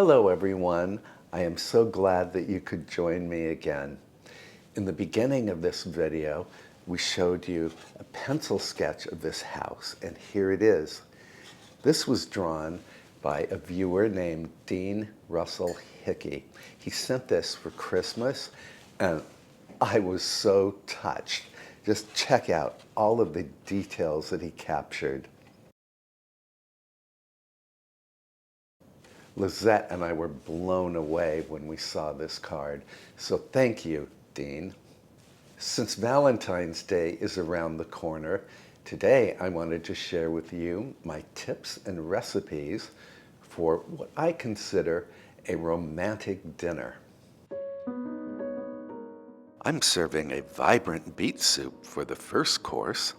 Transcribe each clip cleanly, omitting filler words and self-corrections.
Hello everyone. I am so glad that you could join me again. In the beginning of this video, we showed you a pencil sketch of this house, and here it is. This was drawn by a viewer named Dean Russell Hickey. He sent this for Christmas, and I was so touched. Just check out all of the details that he captured. Lizette and I were blown away when we saw this card, so thank you, Dean. Since Valentine's Day is around the corner, today I wanted to share with you my tips and recipes for what I consider a romantic dinner. I'm serving a vibrant beet soup for the first course,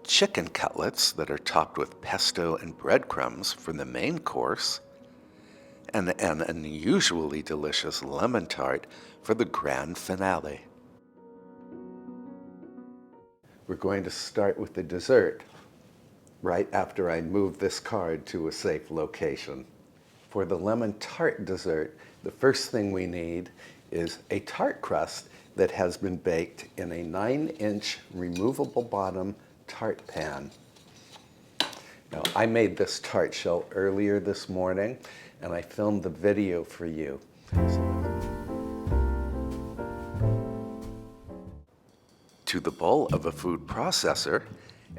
chicken cutlets that are topped with pesto and breadcrumbs for the main course, and an unusually delicious lemon tart for the grand finale. We're going to start with the dessert right after I move this card to a safe location. For the lemon tart dessert, the first thing we need is a tart crust that has been baked in a 9-inch removable bottom tart pan. Now, I made this tart shell earlier this morning, and I filmed the video for you. To the bowl of a food processor,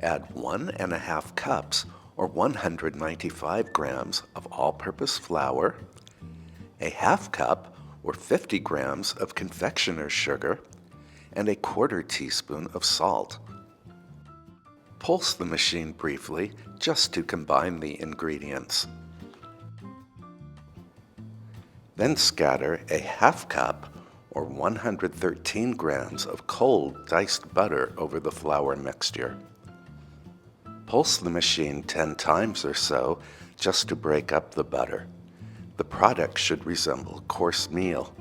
add 1.5 cups or 195 grams of all-purpose flour, a half cup or 50 grams of confectioner's sugar, and a 1/4 teaspoon of salt. Pulse the machine briefly just to combine the ingredients. Then scatter a half cup or 113 grams of cold diced butter over the flour mixture. Pulse the machine 10 times or so just to break up the butter. The product should resemble a course meal.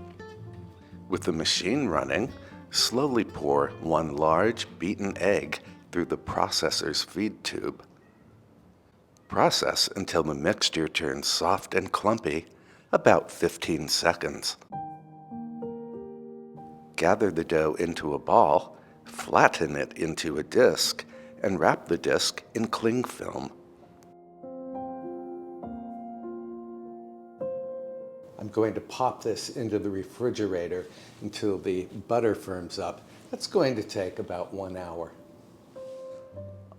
With the machine running, slowly pour 1 large beaten egg through the processor's feed tube. Process until the mixture turns soft and clumpy, about 15 seconds. Gather the dough into a ball, flatten it into a disc, and wrap the disc in cling film. I'm going to pop this into the refrigerator until the butter firms up. That's going to take about 1 hour.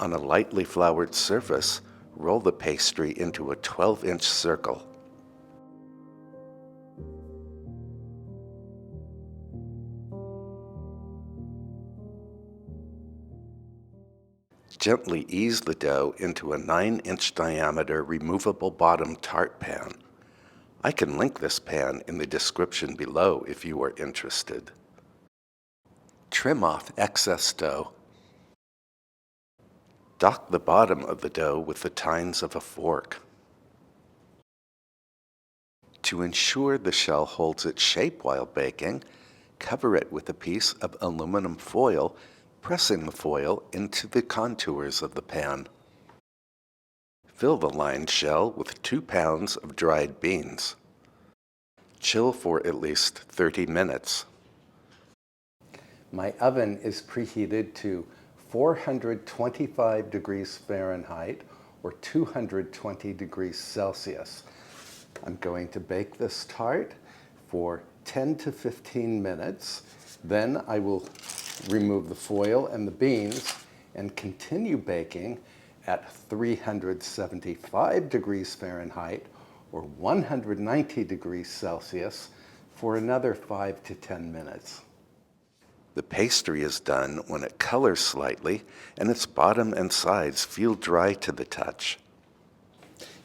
On a lightly floured surface, roll the pastry into a 12-inch circle. Gently ease the dough into a 9-inch diameter removable bottom tart pan. I can link this pan in the description below if you are interested. Trim off excess dough. Dock the bottom of the dough with the tines of a fork. To ensure the shell holds its shape while baking, cover it with a piece of aluminum foil, pressing the foil into the contours of the pan. Fill the lined shell with 2 pounds of dried beans. Chill for at least 30 minutes. My oven is preheated to 425 degrees Fahrenheit or 220 degrees Celsius. I'm going to bake this tart for 10 to 15 minutes. Then I will remove the foil and the beans and continue baking at 375 degrees Fahrenheit or 190 degrees Celsius for another 5 to 10 minutes. The pastry is done when it colors slightly and its bottom and sides feel dry to the touch.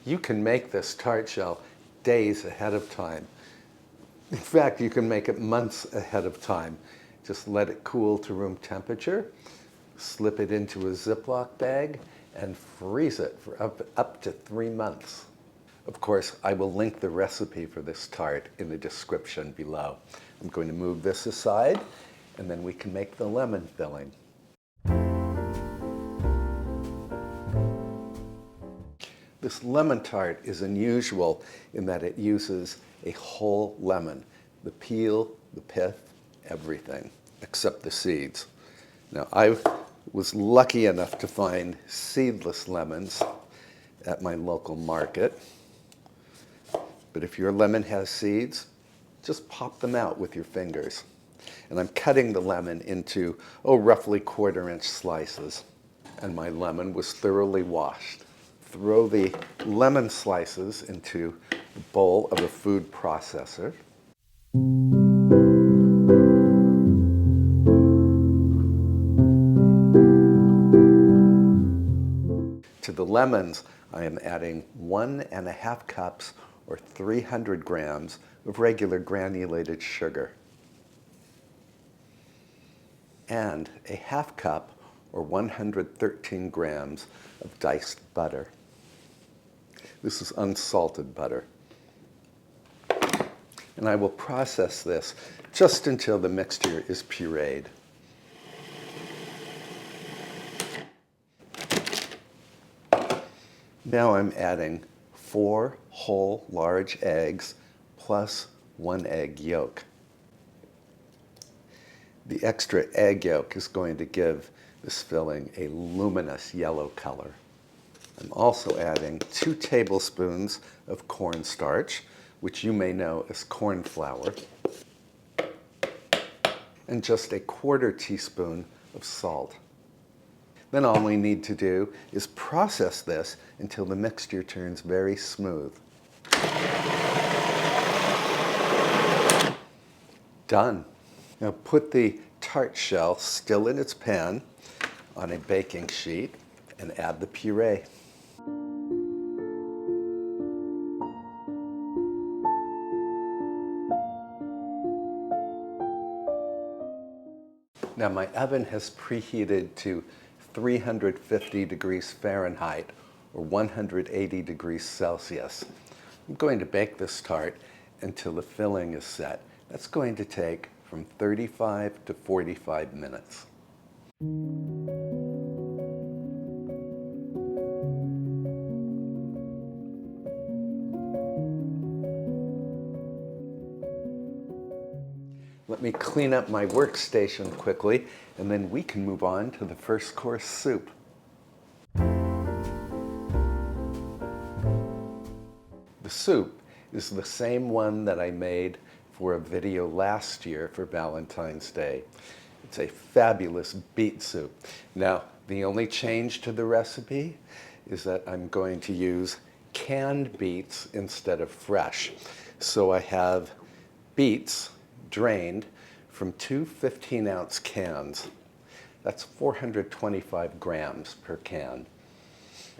You can make this tart shell days ahead of time. In fact, you can make it months ahead of time. Just let it cool to room temperature, slip it into a Ziploc bag, and freeze it for up to 3 months. Of course, I will link the recipe for this tart in the description below. I'm going to move this aside, and then we can make the lemon filling. This lemon tart is unusual in that it uses a whole lemon. The peel, the pith, everything, except the seeds. Now, I was lucky enough to find seedless lemons at my local market. But if your lemon has seeds, just pop them out with your fingers. And I'm cutting the lemon into, roughly 1/4-inch slices. And my lemon was thoroughly washed. Throw the lemon slices into the bowl of a food processor. To the lemons, I am adding 1½ cups or 300 grams of regular granulated sugar and a ½ cup or 113 grams of diced butter. This is unsalted butter. And I will process this just until the mixture is pureed. Now I'm adding 4 whole large eggs plus 1 egg yolk. The extra egg yolk is going to give this filling a luminous yellow color. I'm also adding 2 tablespoons of cornstarch, which you may know as corn flour, and just a 1/4 teaspoon of salt. Then all we need to do is process this until the mixture turns very smooth. Done. Now put the tart shell still in its pan on a baking sheet and add the puree. Now my oven has preheated to 350 degrees Fahrenheit or 180 degrees Celsius. I'm going to bake this tart until the filling is set. That's going to take from 35 to 45 minutes. Let me clean up my workstation quickly, and then we can move on to the first course soup. The soup is the same one that I made for a video last year for Valentine's Day. It's a fabulous beet soup. Now, the only change to the recipe is that I'm going to use canned beets instead of fresh. So I have beets drained from 2 15-ounce cans. That's 425 grams per can.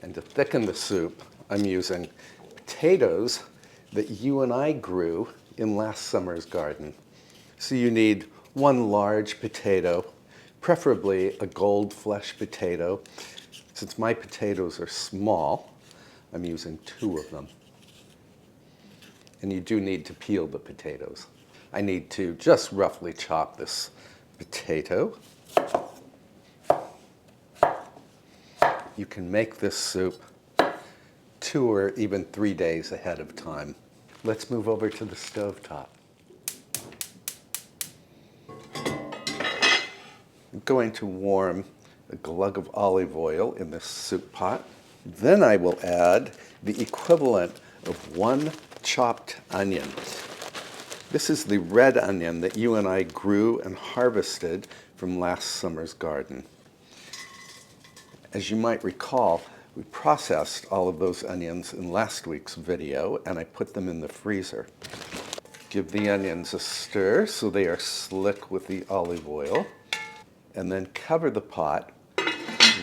And to thicken the soup, I'm using potatoes that you and I grew in last summer's garden. So you need 1 large potato, preferably a gold flesh potato. Since my potatoes are small, I'm using 2 of them. And you do need to peel the potatoes. I need to just roughly chop this potato. You can make this soup 2 or even 3 days ahead of time. Let's move over to the stovetop. I'm going to warm a glug of olive oil in this soup pot. Then I will add the equivalent of 1 chopped onion. This is the red onion that you and I grew and harvested from last summer's garden. As you might recall, we processed all of those onions in last week's video, and I put them in the freezer. Give the onions a stir so they are slick with the olive oil, and then cover the pot,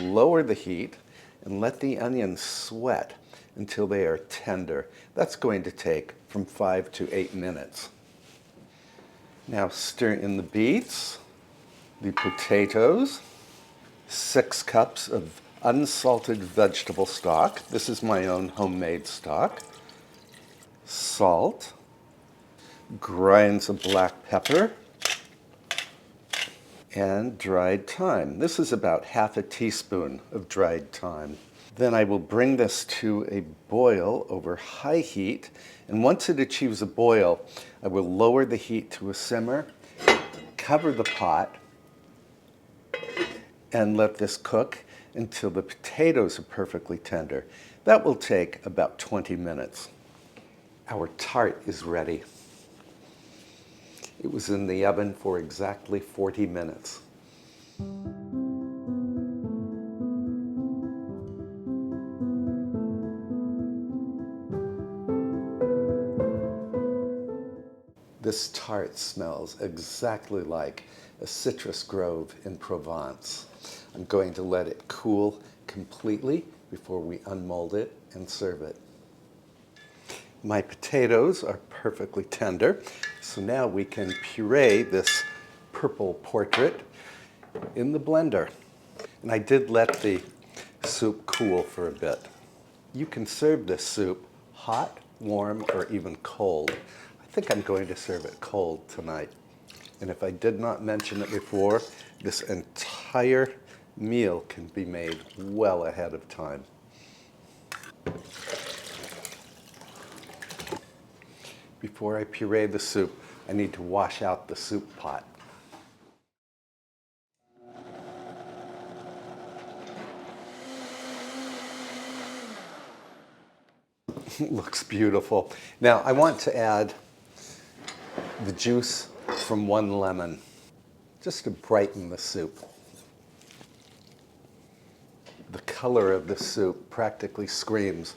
lower the heat, and let the onions sweat until they are tender. That's going to take from 5 to 8 minutes. Now stir in the beets, the potatoes, 6 cups of unsalted vegetable stock. This is my own homemade stock. Salt, grinds of black pepper, and dried thyme. This is about ½ a teaspoon of dried thyme. Then I will bring this to a boil over high heat, and once it achieves a boil, I will lower the heat to a simmer, cover the pot, and let this cook until the potatoes are perfectly tender. That will take about 20 minutes. Our tart is ready. It was in the oven for exactly 40 minutes. This tart smells exactly like a citrus grove in Provence. I'm going to let it cool completely before we unmold it and serve it. My potatoes are perfectly tender, so now we can puree this purple portrait in the blender. And I did let the soup cool for a bit. You can serve this soup hot, warm, or even cold. I think I'm going to serve it cold tonight. And if I did not mention it before, this entire meal can be made well ahead of time. Before I puree the soup, I need to wash out the soup pot. Looks beautiful. Now I want to add the juice from one lemon, just to brighten the soup. The color of the soup practically screams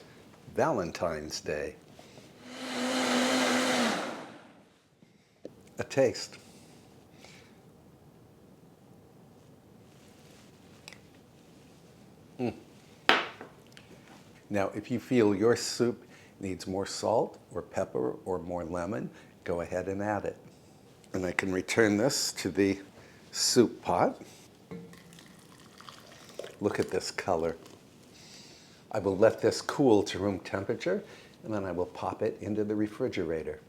Valentine's Day. A taste. Now, if you feel your soup needs more salt or pepper or more lemon, go ahead and add it. And I can return this to the soup pot. Look at this color. I will let this cool to room temperature, and then I will pop it into the refrigerator.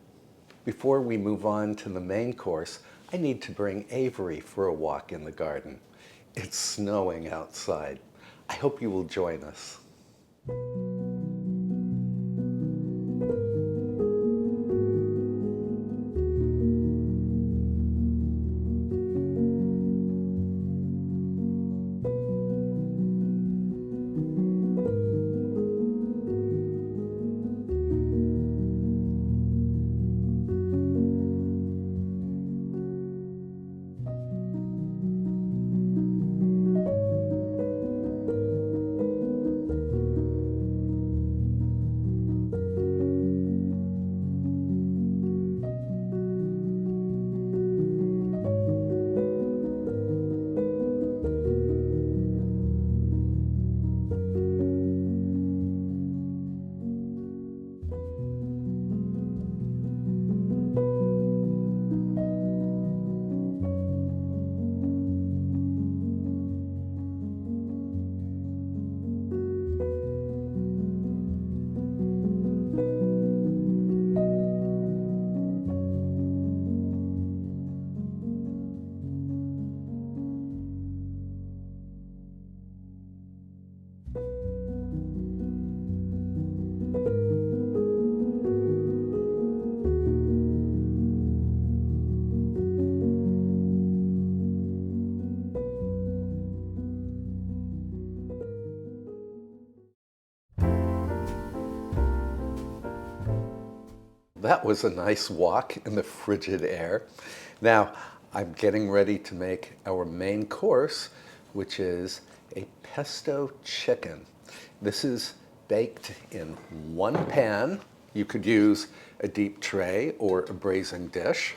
Before we move on to the main course, I need to bring Avery for a walk in the garden. It's snowing outside. I hope you will join us. That was a nice walk in the frigid air. Now, I'm getting ready to make our main course, which is a pesto chicken. This is baked in one pan. You could use a deep tray or a braising dish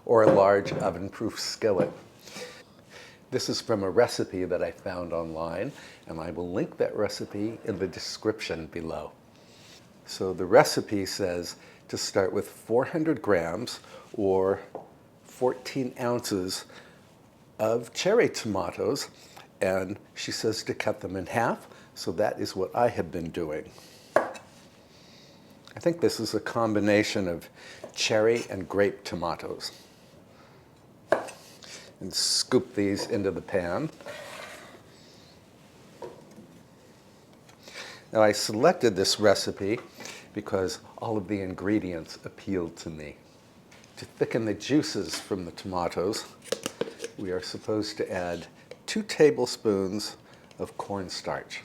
or a large oven-proof skillet. This is from a recipe that I found online, and I will link that recipe in the description below. So the recipe says to start with 400 grams or 14 ounces of cherry tomatoes, and she says to cut them in half, so that is what I have been doing. I think this is a combination of cherry and grape tomatoes. And scoop these into the pan. Now, I selected this recipe because all of the ingredients appealed to me. To thicken the juices from the tomatoes, we are supposed to add 2 tablespoons of cornstarch.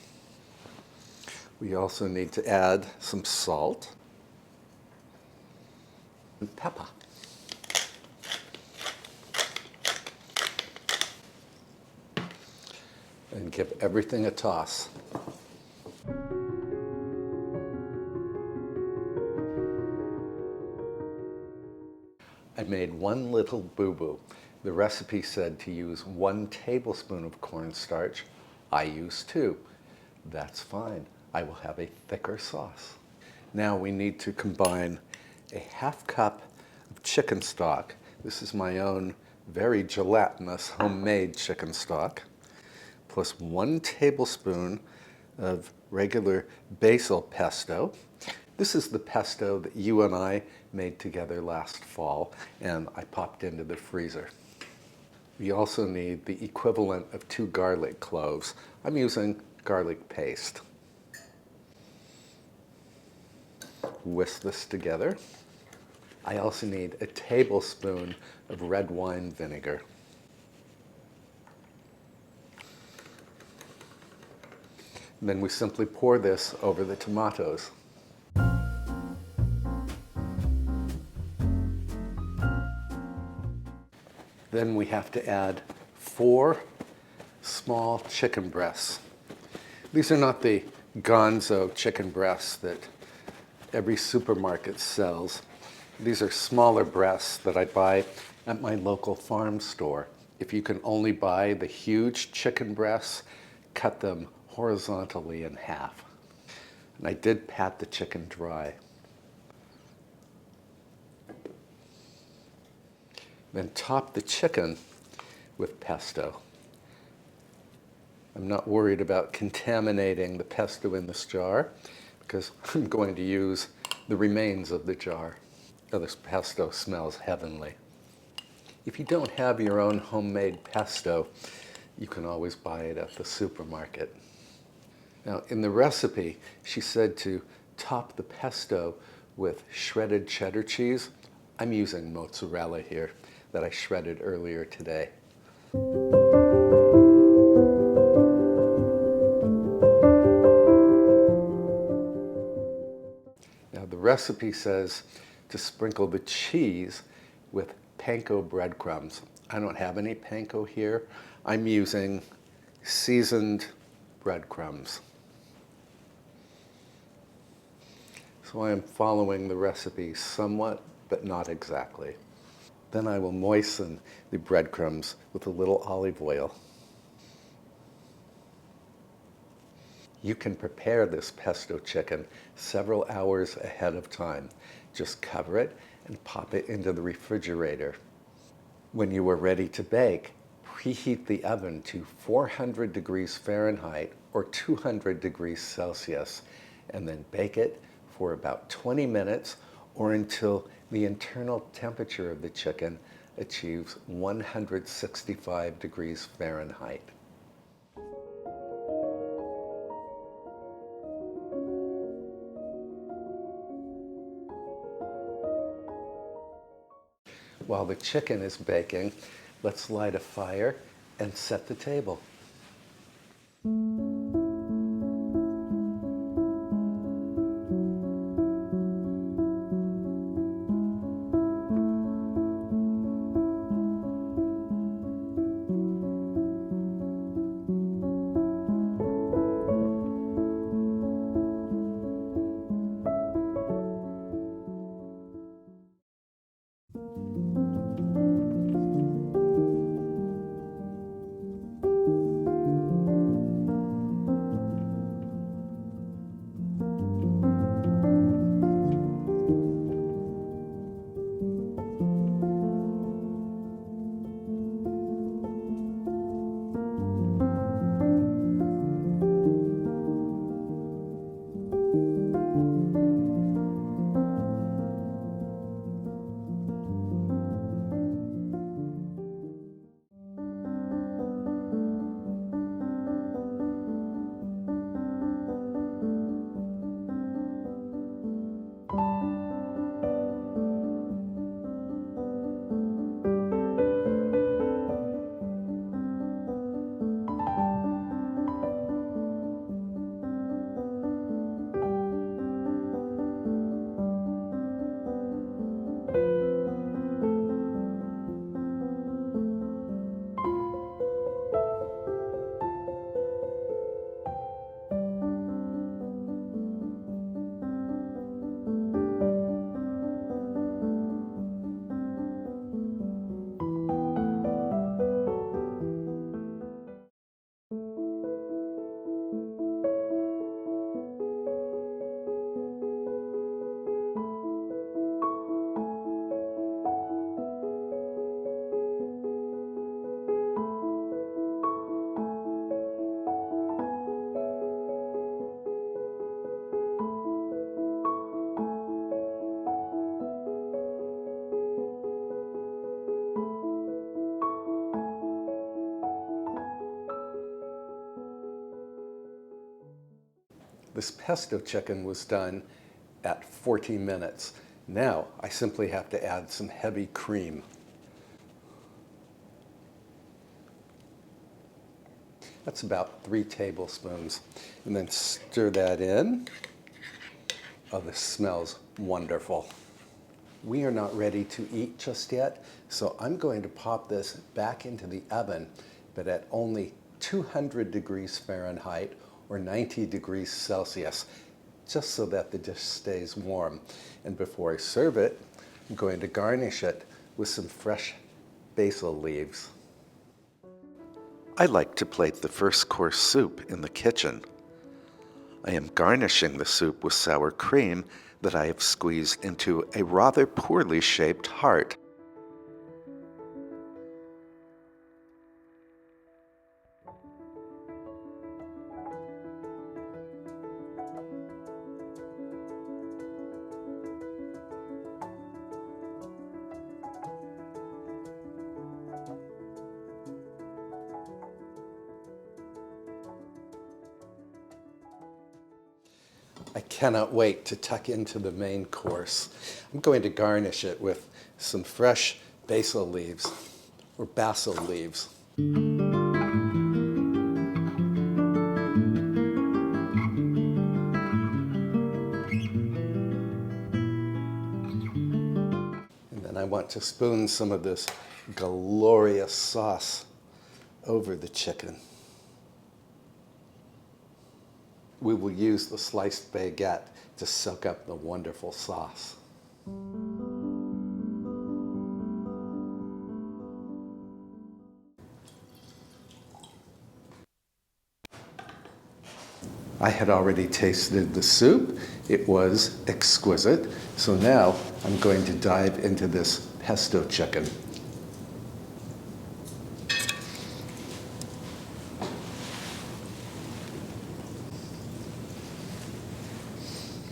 We also need to add some salt and pepper. And give everything a toss. I made one little boo-boo. The recipe said to use 1 tablespoon of cornstarch. I used 2. That's fine. I will have a thicker sauce. Now we need to combine a 1/2 cup of chicken stock. This is my own very gelatinous homemade chicken stock, plus 1 tablespoon of regular basil pesto. This is the pesto that you and I made together last fall, and I popped into the freezer. We also need the equivalent of 2 garlic cloves. I'm using garlic paste. Whisk this together. I also need a tablespoon of red wine vinegar. And then we simply pour this over the tomatoes. Then we have to add 4 small chicken breasts. These are not the gonzo chicken breasts that every supermarket sells. These are smaller breasts that I buy at my local farm store. If you can only buy the huge chicken breasts, cut them horizontally in half. And I did pat the chicken dry. Then top the chicken with pesto. I'm not worried about contaminating the pesto in this jar because I'm going to use the remains of the jar. Oh, this pesto smells heavenly. If you don't have your own homemade pesto, you can always buy it at the supermarket. Now, in the recipe, she said to top the pesto with shredded cheddar cheese. I'm using mozzarella here that I shredded earlier today. Now, the recipe says to sprinkle the cheese with panko breadcrumbs. I don't have any panko here. I'm using seasoned breadcrumbs. So I am following the recipe somewhat, but not exactly. Then I will moisten the breadcrumbs with a little olive oil. You can prepare this pesto chicken several hours ahead of time. Just cover it and pop it into the refrigerator. When you are ready to bake, preheat the oven to 400 degrees Fahrenheit or 200 degrees Celsius, and then bake it for about 20 minutes or until the internal temperature of the chicken achieves 165 degrees Fahrenheit. While the chicken is baking, let's light a fire and set the table. This pesto chicken was done at 40 minutes. Now I simply have to add some heavy cream. That's about 3 tablespoons. And then stir that in. Oh, this smells wonderful. We are not ready to eat just yet, so I'm going to pop this back into the oven, but at only 200 degrees Fahrenheit or 90 degrees Celsius, just so that the dish stays warm. And before I serve it, I'm going to garnish it with some fresh basil leaves. I like to plate the first course soup in the kitchen. I am garnishing the soup with sour cream that I have squeezed into a rather poorly shaped heart. I cannot wait to tuck into the main course. I'm going to garnish it with some fresh basil leaves, or basil leaves. And then I want to spoon some of this glorious sauce over the chicken. We will use the sliced baguette to soak up the wonderful sauce. I had already tasted the soup. It was exquisite. So now I'm going to dive into this pesto chicken.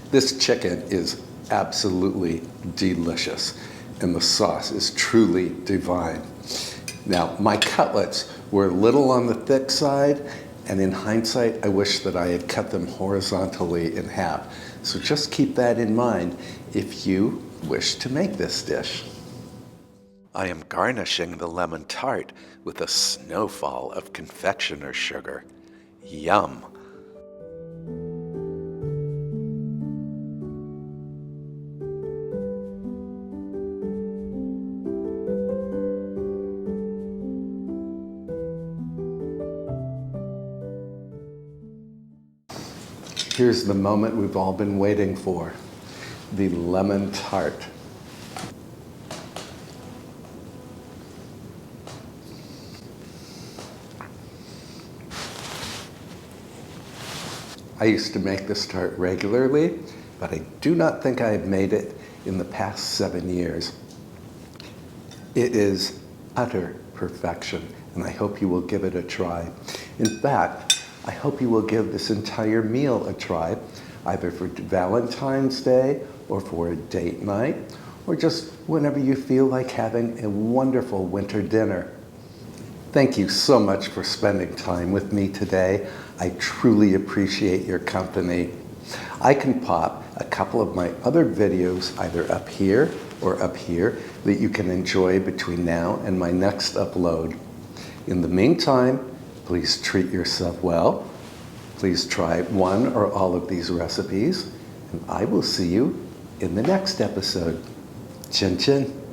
This chicken is absolutely delicious, and the sauce is truly divine. Now, my cutlets were a little on the thick side, and in hindsight, I wish that I had cut them horizontally in half. So just keep that in mind if you wish to make this dish. I am garnishing the lemon tart with a snowfall of confectioner's sugar. Yum! Here's the moment we've all been waiting for, the lemon tart. I used to make this tart regularly, but I do not think I have made it in the past 7 years. It is utter perfection, and I hope you will give it a try. In fact, I hope you will give this entire meal a try, either for Valentine's Day or for a date night, or just whenever you feel like having a wonderful winter dinner. Thank you so much for spending time with me today. I truly appreciate your company. I can pop a couple of my other videos either up here or up here that you can enjoy between now and my next upload. In the meantime, please treat yourself well. Please try one or all of these recipes, and I will see you in the next episode. Chin chin.